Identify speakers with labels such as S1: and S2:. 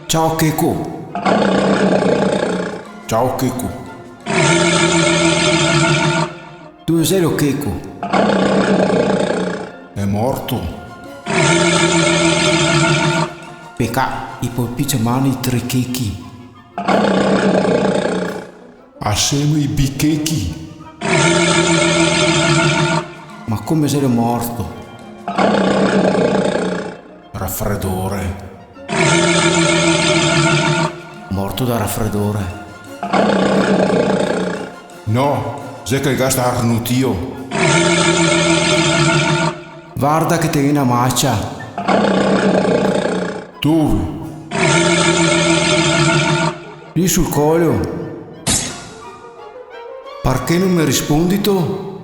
S1: Ciao Keiko. Ciao Keiko. Dove sei lo Keiko? È morto. Pecca, i puoi picciamare i tre Keiki. Assieme i bichechi. Ma come sei morto? Raffreddore. Morto da raffreddore. No, sei che il gas sta arnutio. Guarda che ti viene a maccia. Dove? Lì sul collo. Perché non mi rispondi tu?